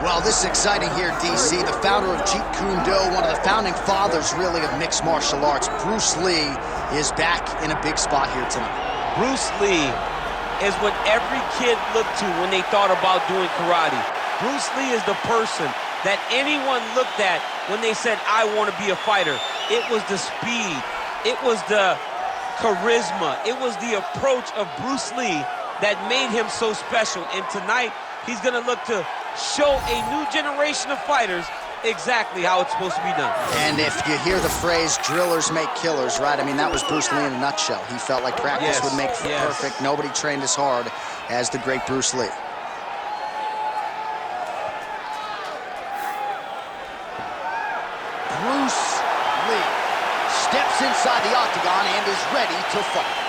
Well, this is exciting here, DC. The founder of Jeet Kune Do, one of the founding fathers, really, of mixed martial arts, Bruce Lee, is back in a big spot here tonight. Bruce Lee is what every kid looked to when they thought about doing karate. Bruce Lee is the person that anyone looked at when they said, I want to be a fighter. It was the speed. It was the charisma. It was the approach of Bruce Lee that made him so special. And tonight, he's going to look to show a new generation of fighters exactly how it's supposed to be done. And if you hear the phrase, drillers make killers, right? I mean, that was Bruce Lee in a nutshell. He felt like practice would make perfect. Nobody trained as hard as the great Bruce Lee. Bruce Lee steps inside the octagon and is ready to fight.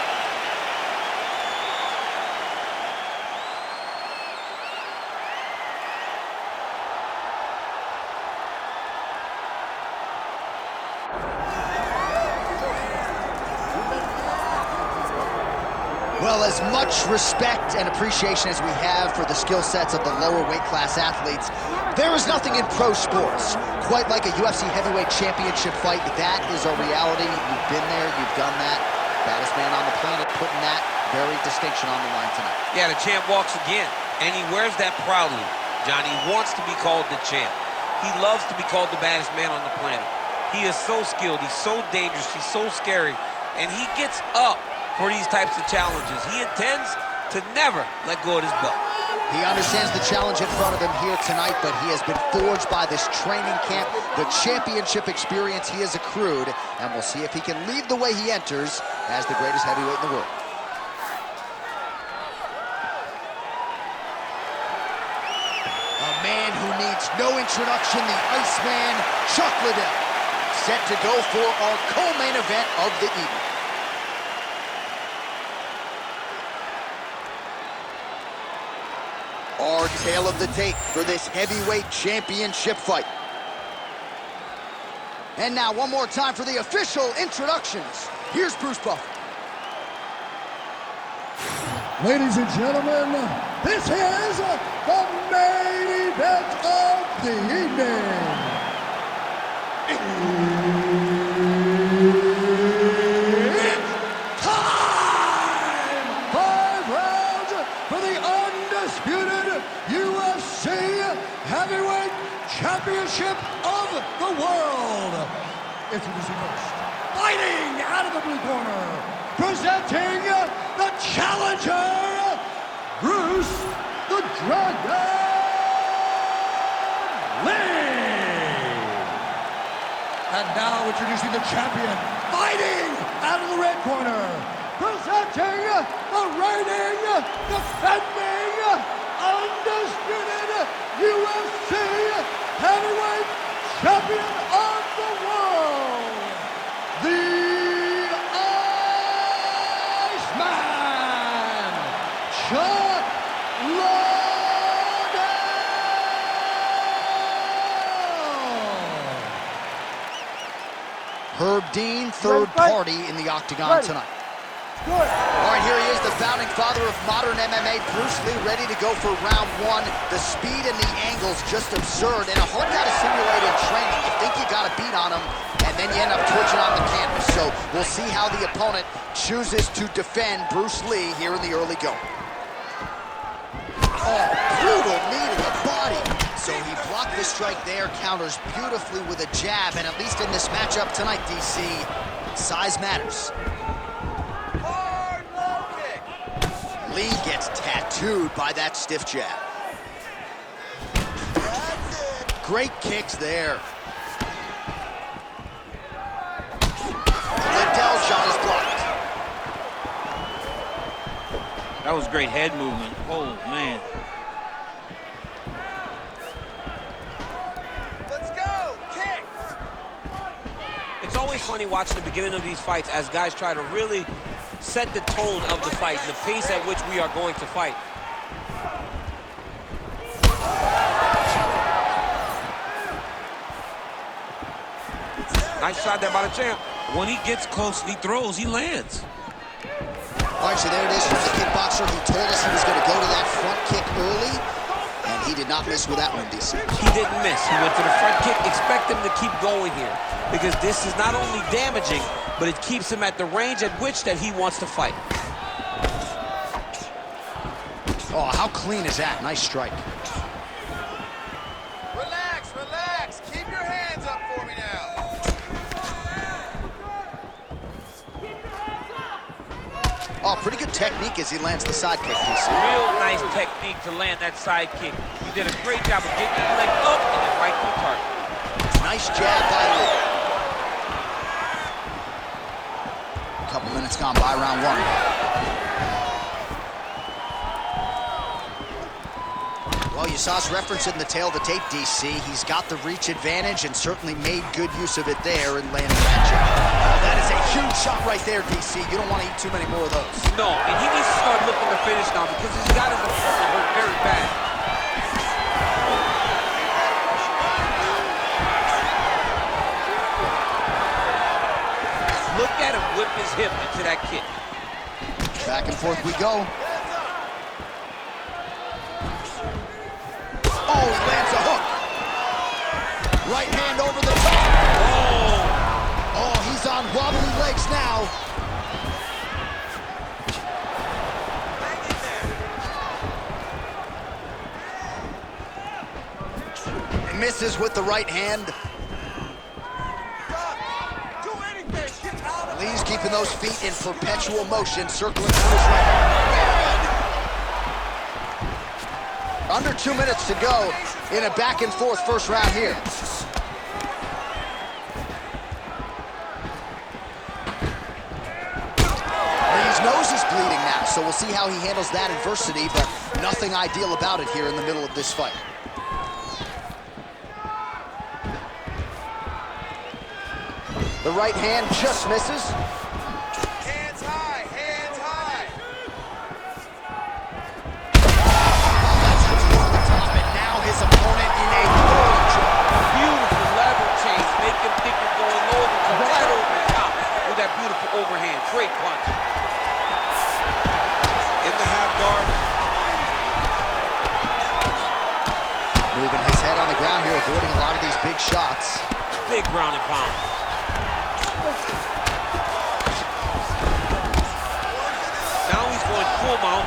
Well, as much respect and appreciation as we have for the skill sets of the lower weight class athletes, there is nothing in pro sports quite like a UFC heavyweight championship fight. That is a reality. You've been there, you've done that. Baddest man on the planet putting that very distinction on the line tonight. Yeah, the champ walks again, and he wears that proudly. Johnny wants to be called the champ. He loves to be called the baddest man on the planet. He is so skilled, he's so dangerous, he's so scary, and he gets up for these types of challenges. He intends to never let go of his belt. He understands the challenge in front of him here tonight, but he has been forged by this training camp, the championship experience he has accrued, and we'll see if he can lead the way he enters as the greatest heavyweight in the world. A man who needs no introduction, the Iceman, Chuck Liddell, set to go for our co-main event of the evening. Our tale of the tape for this heavyweight championship fight. And now, one more time for the official introductions. Here's Bruce Buffer. Ladies and gentlemen, this is the main event of the evening. It's time! 5 rounds for the undisputed UFC Heavyweight Championship of the world. Introducing first, fighting out of the blue corner, presenting the challenger, Bruce the Dragon Lee. And now introducing the champion, fighting out of the red corner, presenting the reigning, defending, undisputed UFC Heavyweight Champion of the world, the Iceman, Chuck Liddell. Herb Dean, third party in the octagon tonight. All right, here he is, the founding father of modern MMA, Bruce Lee, ready to go for round one. The speed and the angles just absurd, and a hard guy to simulate in training. You think you got a beat on him, and then you end up twitching on the canvas. So we'll see how the opponent chooses to defend Bruce Lee here in the early going. Oh, brutal knee to the body. So he blocked the strike there, counters beautifully with a jab, and at least in this matchup tonight, DC, size matters. Lee gets tattooed by that stiff jab. Great kicks there. Liddell's shot is blocked. That was great head movement. Oh, man. Let's go! Kick! It's always funny watching the beginning of these fights as guys try to really set the tone of the fight, the pace at which we are going to fight. Nice shot there by the champ. When he gets close, he throws, he lands. All right, so there it is from the kickboxer. He told us he was going to go to that front kick early, and he did not miss with that one, DC. He didn't miss. He went to the front kick. Expect him to keep going here, because this is not only damaging, but it keeps him at the range at which that he wants to fight. Oh, how clean is that? Nice strike. Relax, relax. Keep your hands up for me now. Oh, pretty good technique as he lands the side kick, DC. Real nice technique to land that side kick. He did a great job of getting his leg up and then right to the target. Nice jab by Liddell. A couple minutes gone by round one. Well, you saw us reference it in the tail of the tape, DC. He's got the reach advantage and certainly made good use of it there in landing that jab. Oh, that is a huge shot right there, DC. You don't want to eat too many more of those. No, and he needs to start looking to finish now because he's got his opponent hurt very bad. Look at him whip his hip into that kick. Back and forth we go. Oh, he lands a hook. Right hand over the top. Oh, he's on wobbly legs now. Misses with the right hand. Lee's keeping those feet in perpetual motion, circling through his right hand. Under 2 minutes to go in a back-and-forth first round here. Lee's nose is bleeding now, so we'll see how he handles that adversity, but nothing ideal about it here in the middle of this fight. The right hand just misses. Hands high, hands high. That's just over the top, and now his opponent in a third drop. Beautiful lever change, make him think you're going low, but come right over the top with that beautiful overhand. Great punch. In the half guard. Moving his head on the ground here, avoiding a lot of these big shots. Big ground and pound. Now he's going full mount.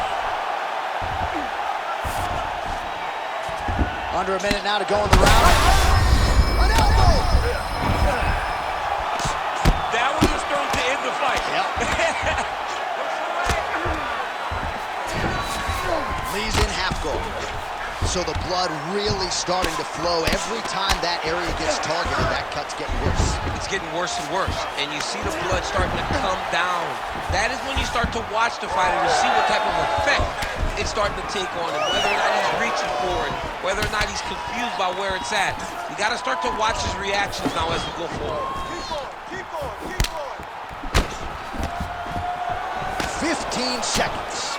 Under a minute now to go in the round. An elbow! That was his throw to end the fight. Yep. Lee's in half guard. So the blood really starting to flow. Every time that area gets targeted, that cut's getting worse. It's getting worse and worse, and you see the blood starting to come down. That is when you start to watch the fighter to see what type of effect it's starting to take on him, whether or not he's reaching for it, whether or not he's confused by where it's at. You got to start to watch his reactions now as we go forward. Keep going, keep going, keep going. 15 seconds.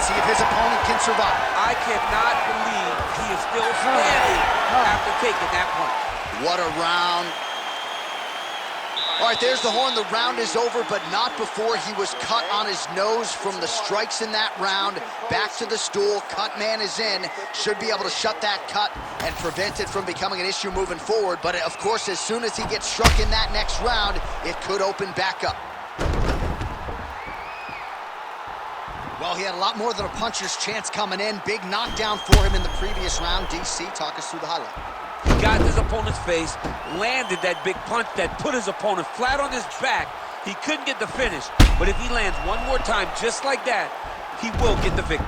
See if his opponent can survive. I cannot believe he is still standing after taking that punch. What a round. All right, there's the horn. The round is over, but not before he was cut on his nose from the strikes in that round. Back to the stool. Cut man is in. Should be able to shut that cut and prevent it from becoming an issue moving forward. But, of course, as soon as he gets struck in that next round, it could open back up. Well, he had a lot more than a puncher's chance coming in. Big knockdown for him in the previous round. DC, talk us through the highlight. He got his opponent's face, landed that big punch that put his opponent flat on his back. He couldn't get the finish, but if he lands one more time just like that, he will get the victory.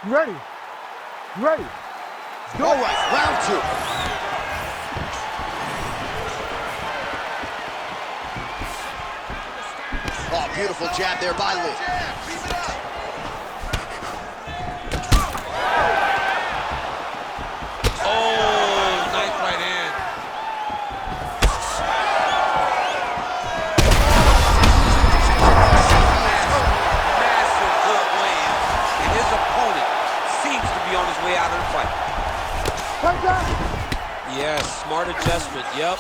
You ready? You ready? Go. All right, round two. Oh, beautiful jab there by Lee. Oh, nice right hand. Massive hook land. smart adjustment, yep.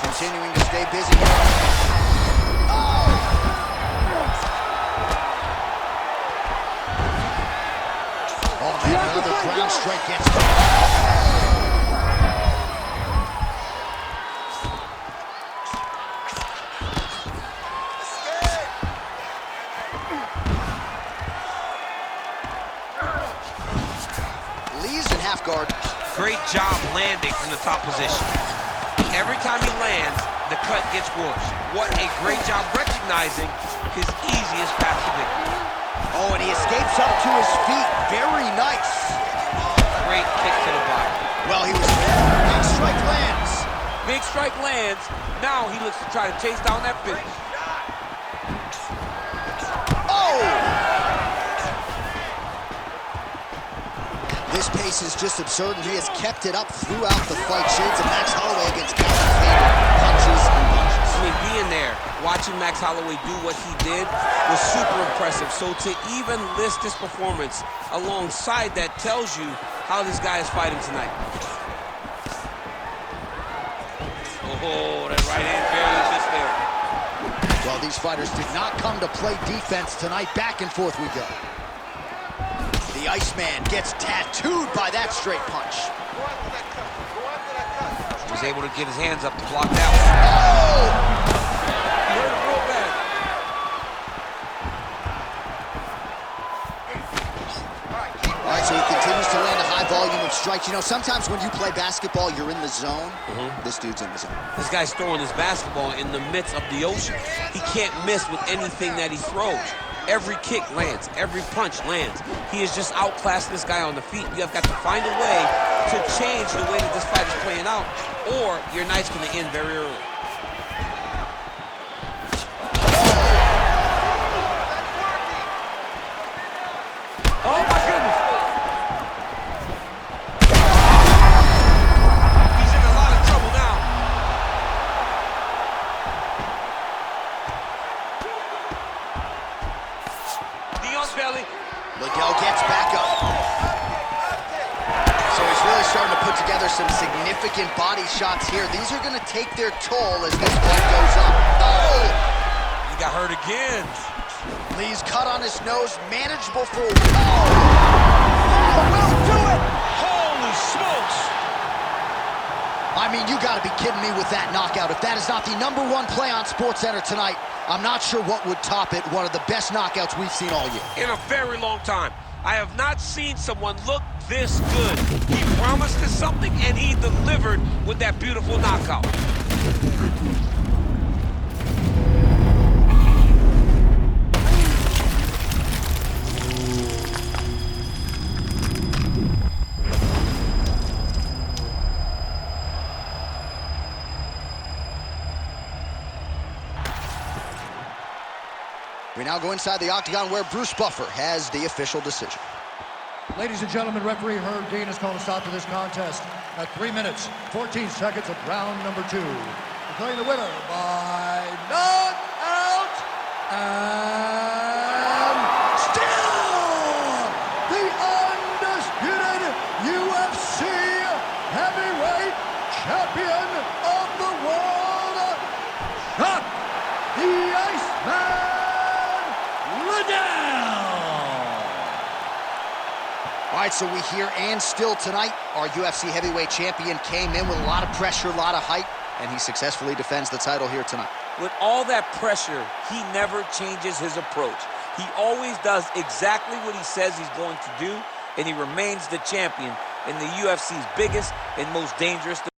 Continuing to stay busy. Oh, man, another ground strike gets him. Lee's in half guard. Great job landing from the top position. Every time he lands, the cut gets worse. What a great job recognizing his easiest path to victory. Oh, and he escapes up to his feet. Very nice. Great kick to the body. Well, he was big strike lands. Big strike lands. Now he looks to try to chase down that finish. Oh! This pace is just absurd, and he has kept it up throughout the fight. Shades of Max Holloway against Calvin's favorite. Punches and punches. I mean, being there, watching Max Holloway do what he did was super impressive. So to even list this performance alongside that tells you how this guy is fighting tonight. Oh, that right hand barely missed there. Well, these fighters did not come to play defense tonight. Back and forth we go. The Iceman gets tattooed by that straight punch. He was able to get his hands up to block that one. Oh! He hurt him real bad. All right, so he continues to land a high volume of strikes. You know, sometimes when you play basketball, you're in the zone. This dude's in the zone. This guy's throwing his basketball in the midst of the ocean. He can't miss with anything that he throws. Every kick lands. Every punch lands. He is just outclassing this guy on the feet. You have got to find a way to change the way that this fight is playing out, or your night's going to end very early. Oh, my goodness. He's in a lot of trouble now. Belly. Liddell gets back up. So he's really starting to put together some significant body shots here. These are going to take their toll as this fight goes up. Oh! He got hurt again. Lee's cut on his nose, manageable for a while. That will do it! Holy smokes! I mean, you got to be kidding me with that knockout. If that is not the #1 play on SportsCenter tonight, I'm not sure what would top it. One of the best knockouts we've seen all year. In a very long time. I have not seen someone look this good. He promised us something, and he delivered with that beautiful knockout. We now go inside the octagon where Bruce Buffer has the official decision. Ladies and gentlemen, referee Herb Dean has called a stop to this contest at 3 minutes, 14 seconds of round number 2. Declaring the winner by knockout and still the undisputed UFC heavyweight champion of the world, Chuck the Iceman Liddell! All right, so we hear and still tonight, our UFC heavyweight champion came in with a lot of pressure, a lot of hype, and he successfully defends the title here tonight. With all that pressure, he never changes his approach. He always does exactly what he says he's going to do, and he remains the champion in the UFC's biggest and most dangerous division.